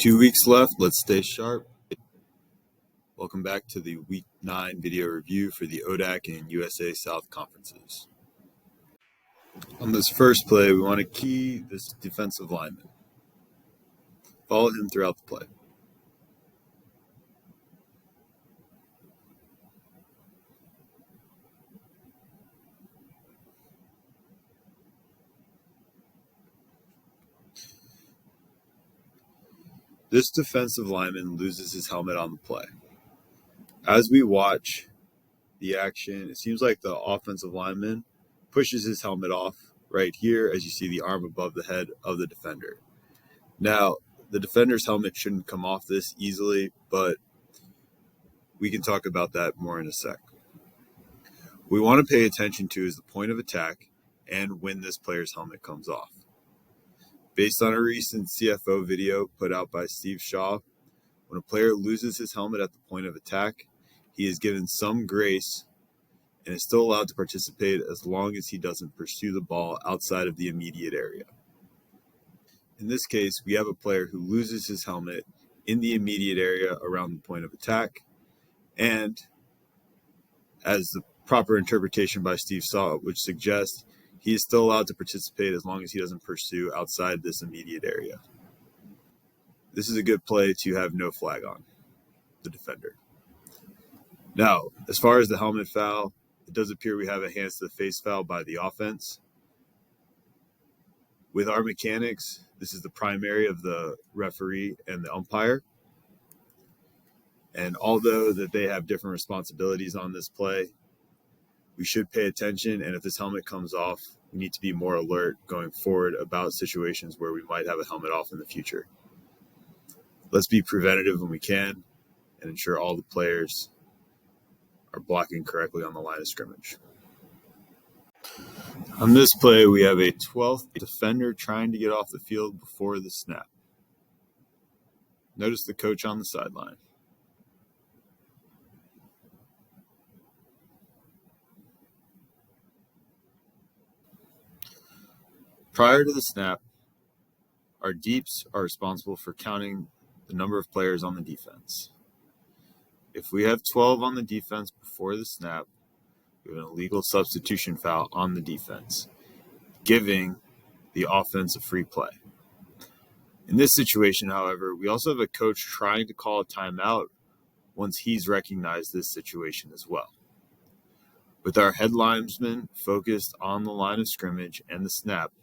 2 weeks left. Let's stay sharp. Welcome back to the Week 9 video review for the ODAC and USA South conferences. On this first play, we want to key this defensive lineman. Follow him throughout the play. This defensive lineman loses his helmet on the play. As we watch the action, it seems like the offensive lineman pushes his helmet off right here as you see the arm above the head of the defender. Now, the defender's helmet shouldn't come off this easily, but we can talk about that more in a sec. What we want to pay attention to is the point of attack and when this player's helmet comes off. Based on a recent CFO video put out by Steve Shaw, when a player loses his helmet at the point of attack, he is given some grace and is still allowed to participate as long as he doesn't pursue the ball outside of the immediate area. In this case, we have a player who loses his helmet in the immediate area around the point of attack, and as the proper interpretation by Steve Shaw, which suggests he is still allowed to participate as long as he doesn't pursue outside this immediate area. This is a good play to have no flag on the defender. Now, as far as the helmet foul, it does appear we have a hands to the face foul by the offense. With our mechanics, this is the primary of the referee and the umpire. And although that they have different responsibilities on this play, we should pay attention, and if this helmet comes off, we need to be more alert going forward about situations where we might have a helmet off in the future. Let's be preventative when we can and ensure all the players are blocking correctly on the line of scrimmage. On this play, we have a 12th defender trying to get off the field before the snap. Notice the coach on the sideline. Prior to the snap, our deeps are responsible for counting the number of players on the defense. If we have 12 on the defense before the snap, we have an illegal substitution foul on the defense, giving the offense a free play. In this situation, however, we also have a coach trying to call a timeout once he's recognized this situation as well. With our head linesman focused on the line of scrimmage and the snap,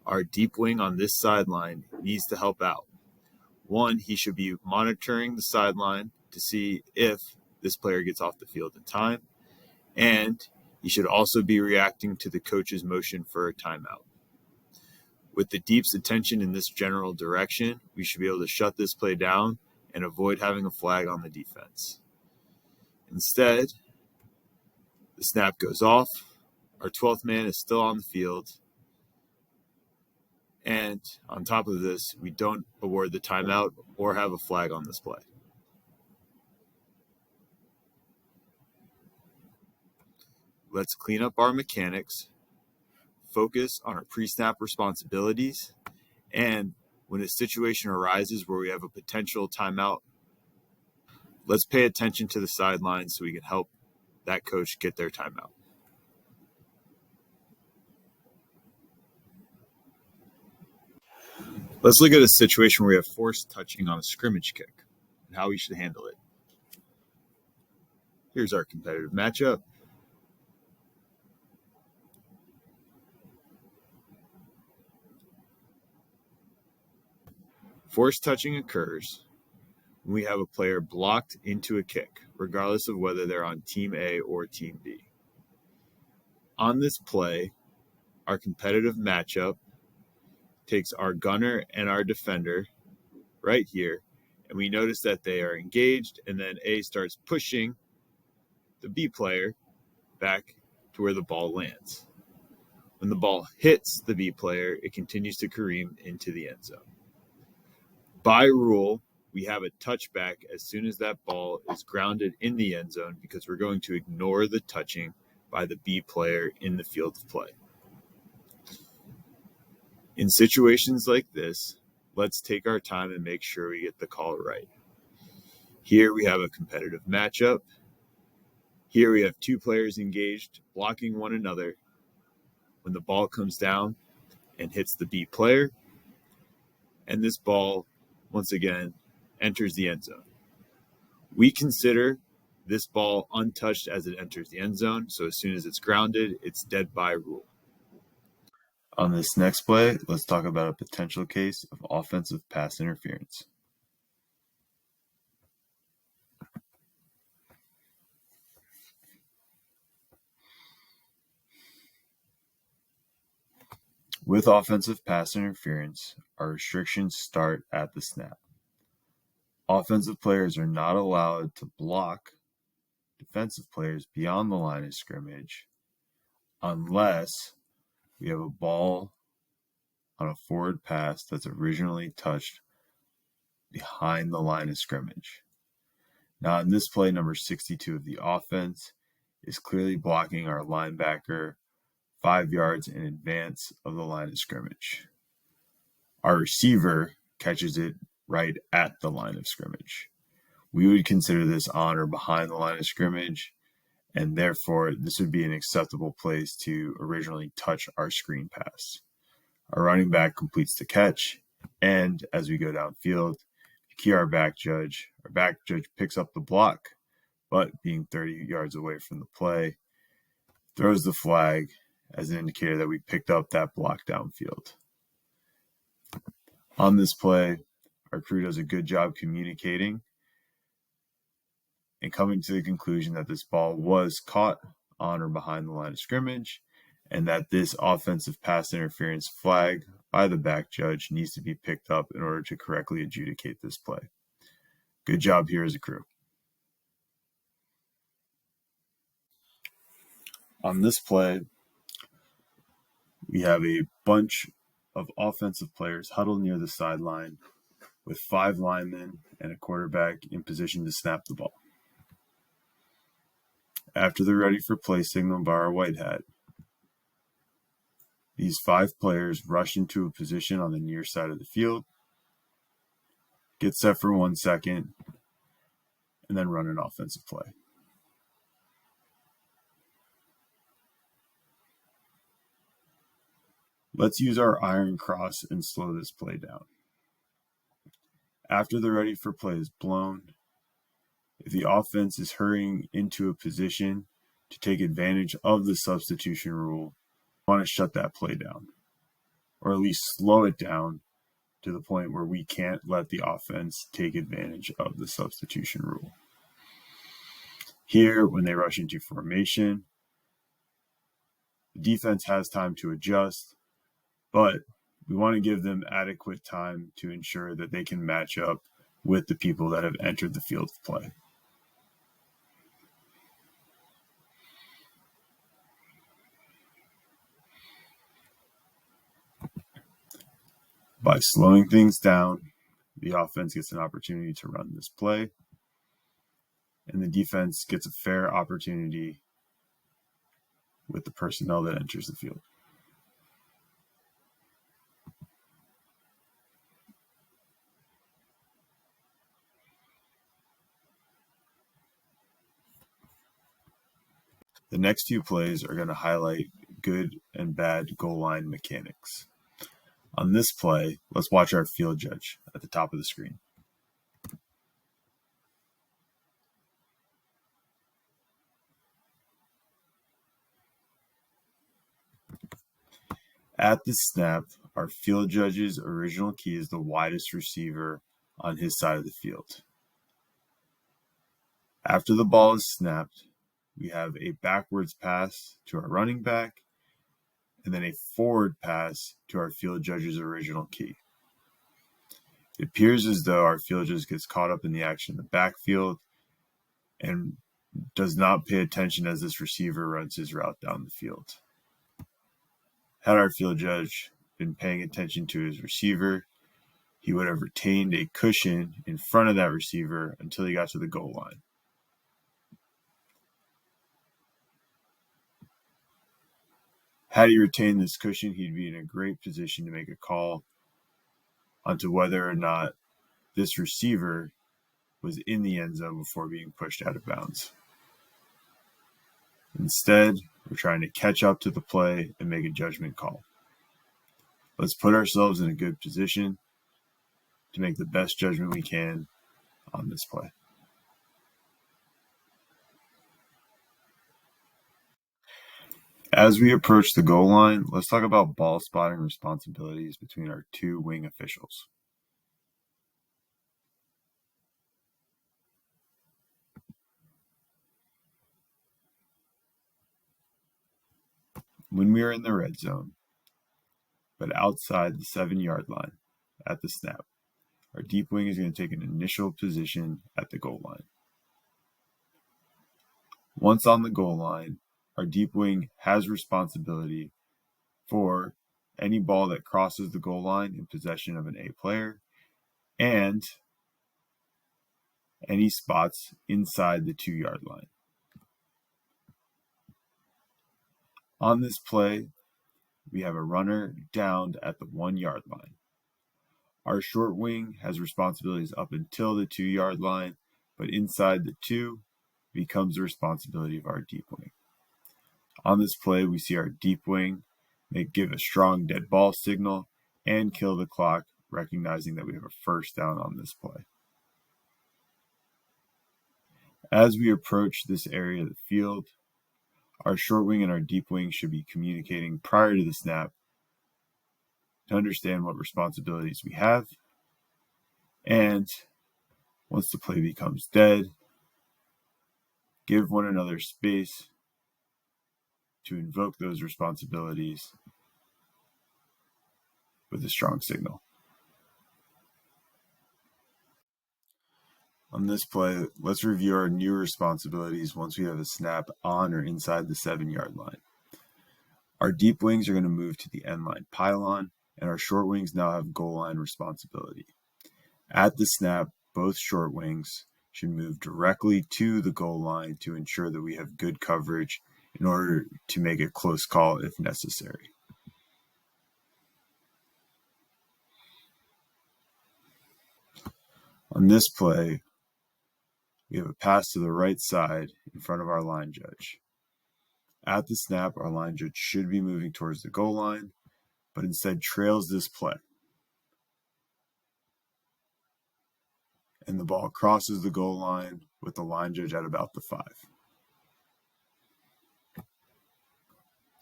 our deep wing on this sideline needs to help out. One, he should be monitoring the sideline to see if this player gets off the field in time, and he should also be reacting to the coach's motion for a timeout. With the deep's attention in this general direction, we should be able to shut this play down and avoid having a flag on the defense. Instead, the snap goes off, our 12th man is still on the field, and on top of this, we don't award the timeout or have a flag on this play. Let's clean up our mechanics, focus on our pre-snap responsibilities, and when a situation arises where we have a potential timeout, let's pay attention to the sidelines so we can help that coach get their timeout. Let's look at a situation where we have forced touching on a scrimmage kick and how we should handle it. Here's our competitive matchup. Forced touching occurs when we have a player blocked into a kick, regardless of whether they're on Team A or Team B. On this play, our competitive matchup takes our gunner and our defender right here, and we notice that they are engaged, and then A starts pushing the B player back to where the ball lands. When the ball hits the B player, it continues to careen into the end zone. By rule, we have a touchback as soon as that ball is grounded in the end zone because we're going to ignore the touching by the B player in the field of play. In situations like this, let's take our time and make sure we get the call right. Here we have a competitive matchup. Here we have two players engaged, blocking one another. When the ball comes down and hits the B player, and this ball, once again, enters the end zone. We consider this ball untouched as it enters the end zone, so as soon as it's grounded, it's dead by rule. On this next play, let's talk about a potential case of offensive pass interference. With offensive pass interference, our restrictions start at the snap. Offensive players are not allowed to block defensive players beyond the line of scrimmage unless we have a ball on a forward pass that's originally touched behind the line of scrimmage. Now, in this play, number 62 of the offense is clearly blocking our linebacker 5 yards in advance of the line of scrimmage. Our receiver catches it right at the line of scrimmage. We would consider this on or behind the line of scrimmage, and therefore this would be an acceptable place to originally touch our screen pass. Our running back completes the catch, and as we go downfield, our back judge picks up the block, but being 30 yards away from the play, throws the flag as an indicator that we picked up that block downfield. On this play, our crew does a good job communicating and coming to the conclusion that this ball was caught on or behind the line of scrimmage, and that this offensive pass interference flag by the back judge needs to be picked up in order to correctly adjudicate this play. Good job here as a crew. On this play, we have a bunch of offensive players huddled near the sideline with 5 linemen and a quarterback in position to snap the ball. After they're ready for play signal by our white hat, these 5 players rush into a position on the near side of the field, get set for 1 second, and then run an offensive play. Let's use our iron cross and slow this play down. After the ready for play is blown, if the offense is hurrying into a position to take advantage of the substitution rule, we want to shut that play down, or at least slow it down to the point where we can't let the offense take advantage of the substitution rule. Here, when they rush into formation, the defense has time to adjust, but we want to give them adequate time to ensure that they can match up with the people that have entered the field of play. By slowing things down, the offense gets an opportunity to run this play, and the defense gets a fair opportunity with the personnel that enters the field. The next few plays are going to highlight good and bad goal line mechanics. On this play, let's watch our field judge at the top of the screen. At the snap, our field judge's original key is the widest receiver on his side of the field. After the ball is snapped, we have a backwards pass to our running back, and then a forward pass to our field judge's original key. It appears as though our field judge gets caught up in the action in the backfield and does not pay attention as this receiver runs his route down the field. Had our field judge been paying attention to his receiver, he would have retained a cushion in front of that receiver until he got to the goal line. Had he retained this cushion, he'd be in a great position to make a call onto whether or not this receiver was in the end zone before being pushed out of bounds. Instead, we're trying to catch up to the play and make a judgment call. Let's put ourselves in a good position to make the best judgment we can on this play. As we approach the goal line, let's talk about ball spotting responsibilities between our two wing officials. When we are in the red zone, but outside the 7-yard line at the snap, our deep wing is going to take an initial position at the goal line. Once on the goal line, our deep wing has responsibility for any ball that crosses the goal line in possession of an A player and any spots inside the 2-yard line. On this play, we have a runner downed at the 1-yard line. Our short wing has responsibilities up until the 2-yard line, but inside the 2 becomes the responsibility of our deep wing. On this play, we see our deep wing give a strong dead ball signal and kill the clock, recognizing that we have a first down on this play. As we approach this area of the field, our short wing and our deep wing should be communicating prior to the snap to understand what responsibilities we have. And once the play becomes dead, give one another space to invoke those responsibilities with a strong signal. On this play, let's review our new responsibilities once we have a snap on or inside the 7-yard line. Our deep wings are going to move to the end line pylon, and our short wings now have goal line responsibility. At the snap, both short wings should move directly to the goal line to ensure that we have good coverage in order to make a close call if necessary. On this play, we have a pass to the right side in front of our line judge. At the snap, our line judge should be moving towards the goal line, but instead trails this play. And the ball crosses the goal line with the line judge at about the 5.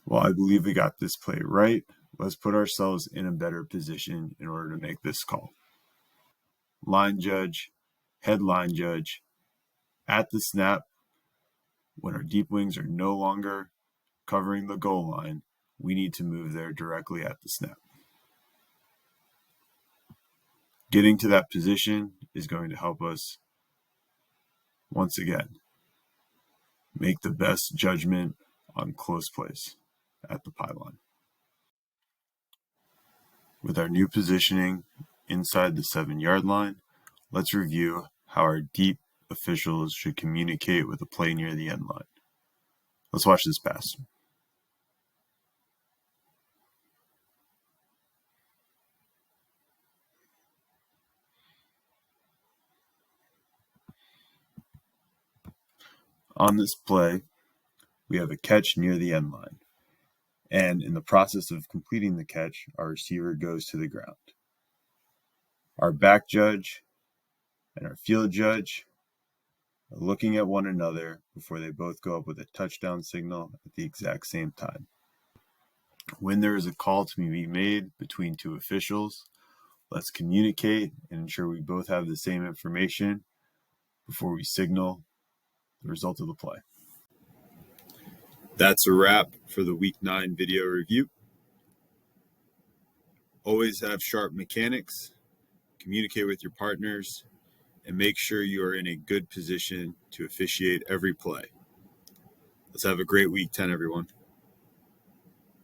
Well, I believe we got this play right. Let's put ourselves in a better position in order to make this call. Line judge, head line judge. At the snap, when our deep wings are no longer covering the goal line, we need to move there directly at the snap. Getting to that position is going to help us, once again, make the best judgment on close plays at the pylon. With our new positioning inside the 7-yard line, let's review how our deep officials should communicate with a play near the end line. Let's watch this pass. On this play, we have a catch near the end line. And in the process of completing the catch, our receiver goes to the ground. Our back judge and our field judge are looking at one another before they both go up with a touchdown signal at the exact same time. When there is a call to be made between two officials, let's communicate and ensure we both have the same information before we signal the result of the play. That's a wrap for the Week 9 video review. Always have sharp mechanics, communicate with your partners, and make sure you are in a good position to officiate every play. Let's have a great Week 10, everyone.